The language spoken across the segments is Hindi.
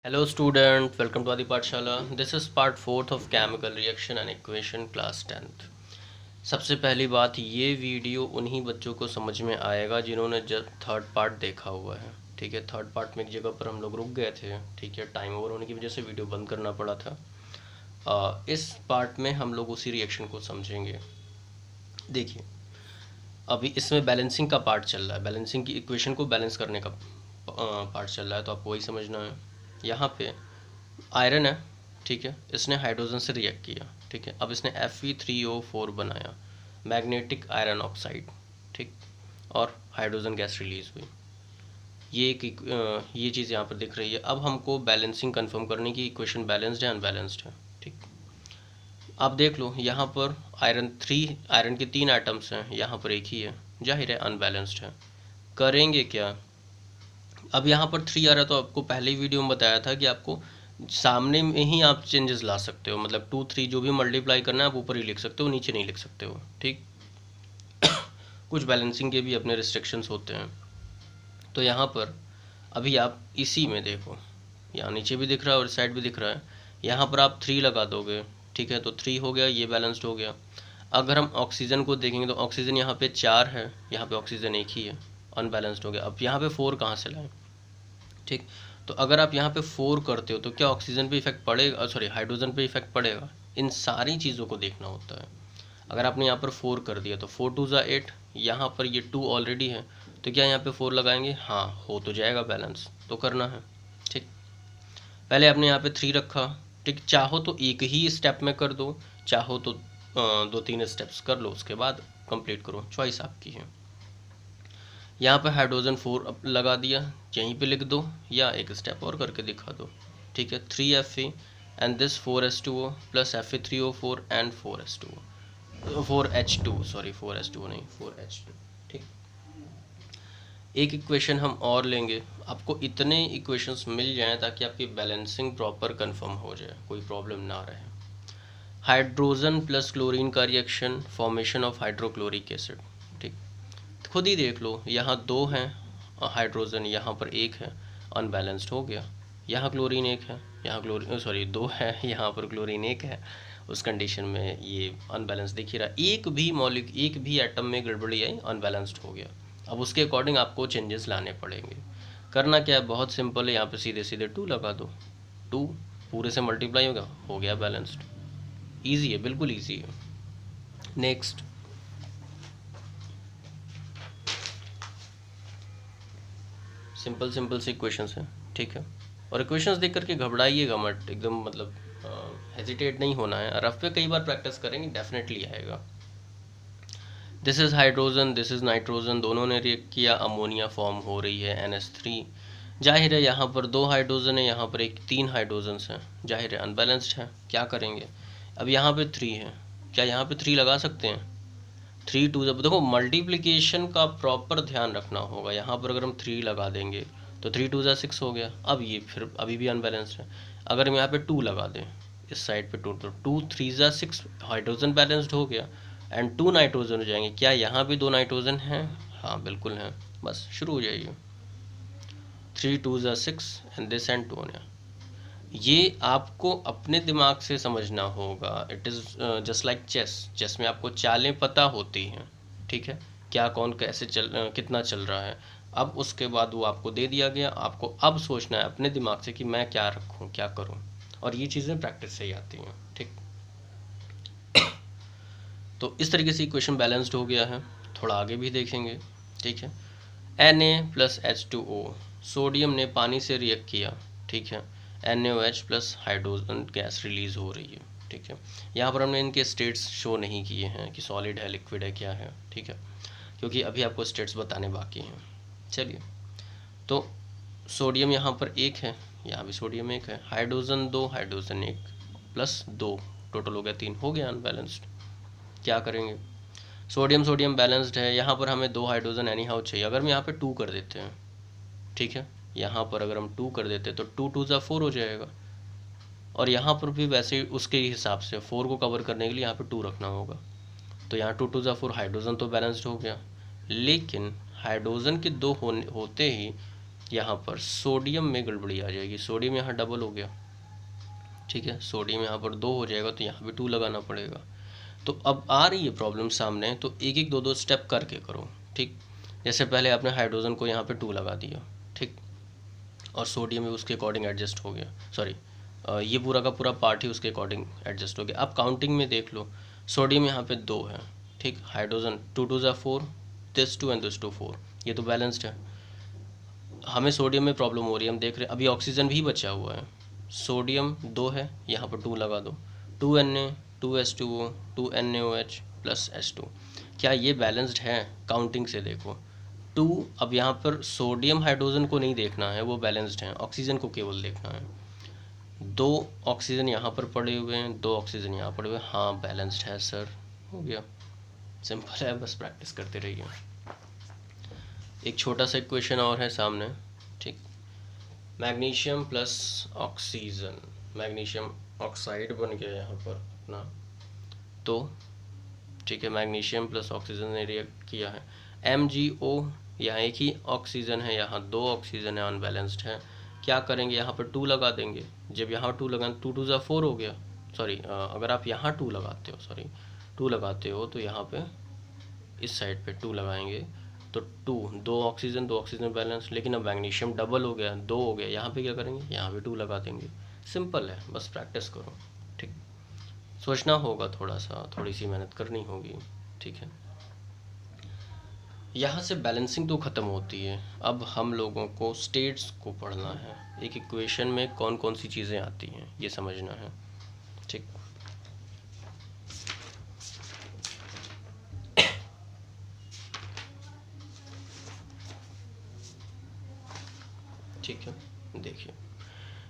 Hello student, welcome to Adi Pathshala. This is part 4th of chemical reaction and equation class 10th. सबसे पहली बात, ये वीडियो उन्हीं बच्चों को समझ में आएगा जिन्होंने जब थर्ड पार्ट देखा हुआ है। ठीक है, थर्ड पार्ट में एक जगह पर हम लोग रुक गए थे। ठीक है, टाइम ओवर होने की वजह से वीडियो बंद करना पड़ा था। इस पार्ट में हम लोग उसी रिएक्शन को समझेंगे। देखिए, अभी इसमें बैलेंसिंग का पार्ट चल रहा है, बैलेंसिंग की इक्वेशन को बैलेंस करने का पार्ट चल रहा है, तो आपको वही समझना है। यहाँ पे आयरन है, ठीक है, इसने हाइड्रोजन से रिएक्ट किया। ठीक है, अब इसने Fe3O4 बनाया, मैग्नेटिक आयरन ऑक्साइड। ठीक, और हाइड्रोजन गैस रिलीज हुई। ये चीज़ यहाँ पर दिख रही है। अब हमको बैलेंसिंग कंफर्म करने की, इक्वेशन बैलेंस्ड है अनबैलेंस्ड है। ठीक, आप देख लो, यहाँ पर आयरन के 3 आइटम्स हैं, यहाँ पर एक ही है, जाहिर है अनबैलेंस्ड है। करेंगे क्या? अब यहाँ पर 3 आ रहा है, तो आपको पहले ही वीडियो में बताया था कि आपको सामने में ही आप चेंजेस ला सकते हो। मतलब 2 3 जो भी मल्टीप्लाई करना है आप ऊपर ही लिख सकते हो, नीचे नहीं लिख सकते हो। ठीक, कुछ बैलेंसिंग के भी अपने रिस्ट्रिक्शंस होते हैं। तो यहाँ पर अभी आप इसी में देखो, यहाँ नीचे भी दिख रहा है और इस साइड भी दिख रहा है। यहाँ पर आप 3 लगा दोगे, ठीक है, तो 3 हो गया, ये बैलेंस्ड हो गया। अगर हम ऑक्सीजन को देखेंगे तो ऑक्सीजन यहाँ पे 4 है, यहाँ पे ऑक्सीजन एक ही है, अनबैलेंस्ड हो गया। अब यहाँ पे 4 कहाँ से लाएं? ठीक, तो अगर आप यहाँ पे 4 करते हो तो क्या ऑक्सीजन पे इफेक्ट पड़ेगा, सॉरी हाइड्रोजन पे इफेक्ट पड़ेगा? इन सारी चीज़ों को देखना होता है। अगर आपने यहाँ पर 4 कर दिया तो 4 2 ज़ा 8, यहाँ पर ये 2 ऑलरेडी है, तो क्या यहाँ पे 4 लगाएंगे? हाँ, हो तो जाएगा बैलेंस, तो करना है। ठीक, पहले आपने यहाँ पे 3 रखा। ठीक, चाहो तो एक ही स्टेप में कर दो, चाहो तो 2-3 स्टेप्स कर लो, उसके बाद कंप्लीट करो, चॉइस आपकी है। यहाँ पे हाइड्रोजन 4 लगा दिया, यहीं पे लिख दो या एक स्टेप और करके दिखा दो। ठीक है, 3Fe and this 4H2O plus Fe3O4 and 4H2O 4H2, sorry 4H2O नहीं 4H2। ठीक, एक इक्वेशन हम और लेंगे, आपको इतने इक्वेशंस मिल जाएं ताकि आपकी बैलेंसिंग प्रॉपर कंफर्म हो जाए, कोई प्रॉब्लम ना रहे। हाइड्रोजन प्लस क्लोरीन का reaction, formation of hydrochloric acid. ठीक, खुद ही देख लो, यहाँ 2 हैं हाइड्रोजन, यहाँ पर 1 है, अनबैलेंस्ड हो गया। यहाँ क्लोरीन 1 है, यहाँ क्लोरीन सॉरी 2 है, यहाँ पर क्लोरीन 1 है। उस कंडीशन में ये अनबैलेंस दिख ही रहा, एक भी एटम में गड़बड़ी आई, अनबैलेंस्ड हो गया। अब उसके अकॉर्डिंग आपको चेंजेस लाने पड़ेंगे। करना क्या है, बहुत सिंपल है, यहाँ पे सीधे सीधे 2 लगा दो, 2 पूरे से मल्टीप्लाई हो गया बैलेंस्ड। ईजी है, बिल्कुल ईजी है। नेक्स्ट, सिंपल सिंपल से इक्वेशंस हैं। ठीक है, और इक्वेशंस देख करके घबराइएगा मत, एकदम मतलब हेजिटेट नहीं होना है। रफ पे कई बार प्रैक्टिस करेंगे, डेफिनेटली आएगा। This is hydrogen, this is nitrogen, दोनों ने रिएक्ट किया, अमोनिया फॉर्म हो रही है NH3। जाहिर है यहाँ पर 2 हाइड्रोजन है, यहाँ पर 3 हाइड्रोजन्स हैं, जाहिर है अनबैलेंस्ड है। क्या करेंगे? अब यहाँ पे 3 है, क्या यहाँ पे 3 लगा सकते हैं? 3 2 जब देखो, मल्टीप्लिकेशन का प्रॉपर ध्यान रखना होगा। यहाँ पर अगर हम 3 लगा देंगे तो 3 2 ज़ा 6 हो गया। अब ये फिर अभी भी अनबैलेंस्ड है। अगर हम यहाँ पे 2 लगा दें, इस साइड पे 2, तो 2 3 ज़ा 6, हाइड्रोजन बैलेंस्ड हो गया एंड 2 नाइट्रोजन हो जाएंगे। क्या यहाँ भी 2 नाइट्रोजन हैं? हाँ बिल्कुल हैं, बस शुरू हो जाइए। 3 2 ज़ा 6 एंड दिस एंड 2 ने, ये आपको अपने दिमाग से समझना होगा। It is just like chess में आपको चालें पता होती हैं। ठीक है, क्या कौन कैसे कितना चल रहा है। अब उसके बाद वो आपको दे दिया गया, आपको अब सोचना है अपने दिमाग से कि मैं क्या रखूँ, क्या करूँ, और ये चीज़ें प्रैक्टिस से ही आती हैं। ठीक, तो इस तरीके से इक्वेशन बैलेंस्ड हो गया है। थोड़ा आगे भी देखेंगे। ठीक है, Na प्लस H2O, सोडियम ने पानी से रिएक्ट किया। ठीक है, NaOH plus hydrogen gas release हो रही है। ठीक है, यहाँ पर हमने इनके स्टेट्स शो नहीं किए हैं कि सॉलिड है, लिक्विड है, क्या है। ठीक है, क्योंकि अभी आपको स्टेट्स बताने बाकी हैं। चलिए, तो सोडियम यहाँ पर 1 है, यहाँ भी सोडियम 1 है, हाइड्रोजन 2, हाइड्रोजन 1 प्लस 2, टोटल हो गया 3, हो गया अनबैलेंस्ड। क्या करेंगे? सोडियम सोडियम बैलेंस्ड है, यहाँ पर हमें 2 हाइड्रोजन एनी हाउ चाहिए। अगर हम यहाँ पे 2 कर देते हैं, ठीक है, यहाँ पर अगर हम 2 कर देते हैं तो 2 2 ज़ा 4 हो जाएगा। और यहाँ पर भी वैसे ही उसके हिसाब से 4 को कवर करने के लिए यहाँ पे 2 रखना होगा। तो यहाँ 2 2 ज़ा 4, हाइड्रोजन तो बैलेंस्ड हो गया, लेकिन हाइड्रोजन के 2 होते ही यहाँ पर सोडियम में गड़बड़ी आ जाएगी, सोडियम यहाँ डबल हो गया, ठीक है, सोडियम यहाँ पर 2 हो जाएगा तो यहाँ भी 2 लगाना पड़ेगा। तो अब आ रही है प्रॉब्लम सामने, तो एक एक दो स्टेप करके करो, ठीक। जैसे पहले आपने हाइड्रोजन को यहाँ पे 2 लगा दिया, ठीक, और सोडियम भी उसके अकॉर्डिंग एडजस्ट हो गया, सॉरी ये पूरा का पूरा पार्ट ही उसके अकॉर्डिंग एडजस्ट हो गया। अब काउंटिंग में देख लो, सोडियम यहाँ पे 2 है, ठीक, हाइड्रोजन 2 2 ज़ा 4, दिस 2 एंड दिस 2 4, ये तो बैलेंस्ड है। हमें सोडियम में प्रॉब्लम हो रही है, हम देख रहे हैं अभी ऑक्सीजन भी बचा हुआ है, सोडियम 2 है, यहाँ पर 2 लगा दो, 2Na 2H2O 2NaOH plus H2, क्या ये बैलेंस्ड है? काउंटिंग से देखो 2, अब यहाँ पर सोडियम हाइड्रोजन को नहीं देखना है, वो बैलेंस्ड है, ऑक्सीजन को केवल देखना है। 2 ऑक्सीजन यहाँ पर पड़े हुए हैं, 2 ऑक्सीजन यहाँ पड़े हुए हैं, हाँ बैलेंस्ड है सर, हो गया, सिंपल है, बस प्रैक्टिस करते रहिए। एक छोटा सा इक्वेशन और है सामने, ठीक, magnesium plus oxygen, magnesium oxide बन गया यहाँ पर अपना, तो ठीक है, मैग्नीशियम प्लस ऑक्सीजन ने रिएक्ट किया है, MgO, यहाँ एक ही ऑक्सीजन है, यहाँ 2 ऑक्सीजन है, अनबैलेंस्ड है, क्या करेंगे, यहाँ पर 2 लगा देंगे, जब यहाँ 2 लगाएं 2 2 ज़ा 4 हो गया, सॉरी अगर आप यहाँ 2 लगाते हो, सॉरी 2 लगाते हो तो यहाँ पे इस साइड पे 2 लगाएंगे तो 2 ऑक्सीजन बैलेंस, लेकिन अब मैग्नीशियम डबल हो गया, 2 हो गया, यहाँ पे क्या करेंगे, यहाँ पे 2 लगा देंगे, सिंपल है, बस प्रैक्टिस करो, ठीक, सोचना होगा थोड़ा सा, थोड़ी सी मेहनत करनी होगी, ठीक है। यहाँ से बैलेंसिंग तो ख़त्म होती है, अब हम लोगों को स्टेट्स को पढ़ना है, एक इक्वेशन में कौन कौन सी चीज़ें आती हैं ये समझना है, ठीक। ठीक है, देखिए,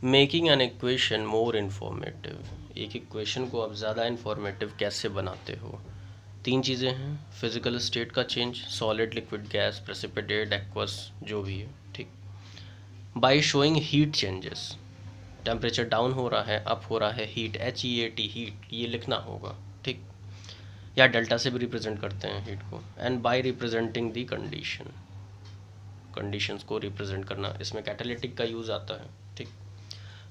making an equation more informative, एक इक्वेशन को आप ज़्यादा इन्फॉर्मेटिव कैसे बनाते हो, 3 चीज़ें हैं, फिजिकल स्टेट का change, solid liquid gas precipitate aqueous जो भी है, ठीक, by showing heat changes, temperature down हो रहा है, अप हो रहा है, हीट HEAT हीट, ये लिखना होगा, ठीक, या डेल्टा से भी रिप्रेजेंट करते हैं हीट को, and by representing the condition, conditions को रिप्रेजेंट करना, इसमें कैटालिटिक का यूज़ आता है, ठीक,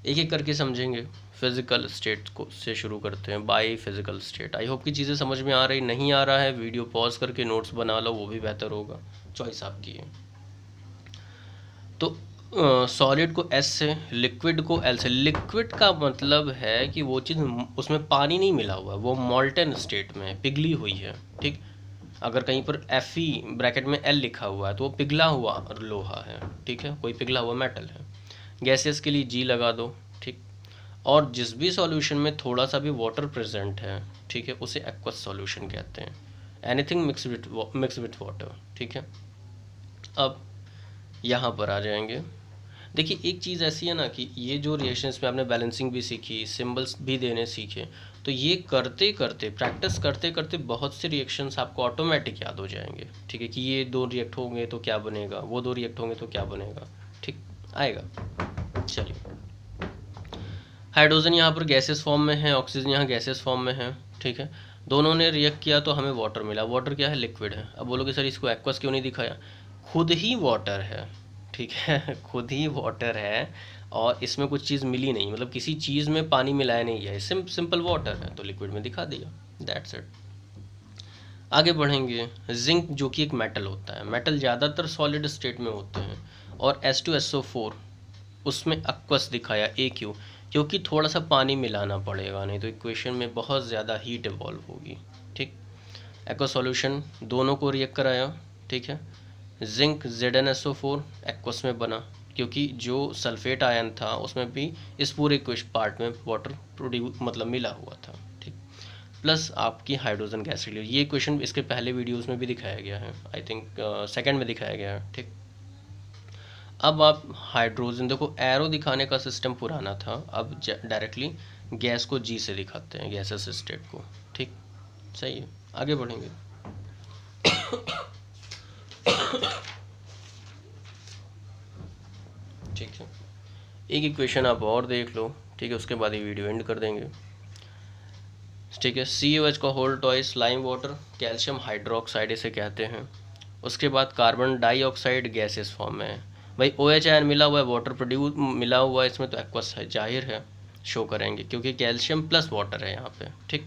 एक एक करके समझेंगे। फिजिकल स्टेट को से शुरू करते हैं, by physical state, I hope की चीज़ें समझ में आ रही, नहीं आ रहा है वीडियो पॉज करके नोट्स बना लो, वो भी बेहतर होगा, चॉइस आपकी है। तो सॉलिड को S से, लिक्विड को L से, लिक्विड का मतलब है कि वो चीज़ उसमें पानी नहीं मिला हुआ, वो मॉल्टन स्टेट में पिघली हुई है, ठीक, अगर कहीं पर Fe ब्रैकेट में L लिखा हुआ है तो वो पिघला हुआ लोहा है, ठीक है, कोई पिघला हुआ मेटल है। गैसेस के लिए G लगा दो, ठीक, और जिस भी सॉल्यूशन में थोड़ा सा भी वाटर प्रेजेंट है, ठीक है, उसे एक्वस सॉल्यूशन कहते हैं, एनीथिंग मिक्स विथ वाटर, ठीक है। अब यहाँ पर आ जाएंगे, देखिए एक चीज़ ऐसी है ना कि ये जो रिएक्शंस में आपने बैलेंसिंग भी सीखी, सिंबल्स भी देने सीखे, तो ये करते करते, प्रैक्टिस करते करते बहुत से रिएक्शंस आपको ऑटोमेटिक याद हो जाएंगे, ठीक है, कि ये 2 रिएक्ट होंगे तो क्या बनेगा, वो 2 रिएक्ट होंगे तो क्या बनेगा, ठीक आएगा। चलिए, हाइड्रोजन यहाँ पर गैसेस फॉर्म में है, ऑक्सीजन यहाँ गैसेस फॉर्म में है, ठीक है, दोनों ने रिएक्ट किया तो हमें वाटर मिला, वाटर क्या है, लिक्विड है। अब बोलोगे सर इसको एक्वस क्यों नहीं दिखाया, खुद ही वाटर है, ठीक है, खुद ही वाटर है और इसमें कुछ चीज़ मिली नहीं, मतलब किसी चीज़ में पानी मिलाया नहीं है, सिंपल वाटर है, तो लिक्विड में दिखा दिया, दैट्स इट। आगे बढ़ेंगे, जिंक जो कि एक मेटल होता है, मेटल ज़्यादातर सॉलिड स्टेट में होते हैं, और H2SO4 उसमें एक्वस दिखाया AQ, क्योंकि थोड़ा सा पानी मिलाना पड़ेगा, नहीं तो इक्वेशन में बहुत ज़्यादा हीट इवॉल्व होगी, ठीक, एक्वस सॉल्यूशन दोनों को रिएक्ट कराया, ठीक है, जिंक ZnSO4 एक्वस में बना, क्योंकि जो सल्फेट आयन था उसमें भी इस पूरे पार्ट में वाटर प्रोड्यूस मतलब मिला हुआ था, ठीक, प्लस आपकी हाइड्रोजन गैस रिलीज, ये क्वेश्चन इसके पहले वीडियोस में भी दिखाया गया है, आई थिंक सेकंड में दिखाया गया है, ठीक। अब आप हाइड्रोजन देखो, एरो दिखाने का सिस्टम पुराना था, अब डायरेक्टली गैस को G से दिखाते हैं, गैसेस स्टेट को, ठीक, सही है, आगे बढ़ेंगे। ठीक है, एक इक्वेशन आप और देख लो, ठीक है, उसके बाद ये वीडियो एंड कर देंगे, ठीक है। COH का whole twice, lime water, calcium hydroxide इसे कहते हैं। उसके बाद कार्बन डाइऑक्साइड गैसेस फॉर्म में है, भाई OH आयन मिला हुआ है, वाटर प्रोड्यूस मिला हुआ है इसमें, तो एक्वस है, जाहिर है शो करेंगे क्योंकि कैल्शियम प्लस वाटर है यहाँ पे। ठीक,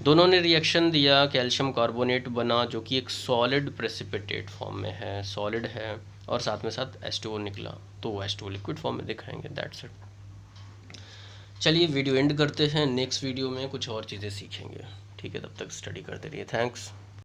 दोनों ने रिएक्शन दिया, कैल्शियम कार्बोनेट बना जो कि एक सॉलिड प्रेसिपिटेट फॉर्म में है, सॉलिड है, और साथ में साथ H2O निकला, तो वो H2O लिक्विड फॉर्म में दिखाएंगे। That's it. चलिए वीडियो एंड करते हैं, नेक्स्ट वीडियो में कुछ और चीज़ें सीखेंगे। ठीक है, तब तक स्टडी करते रहिए। थैंक्स।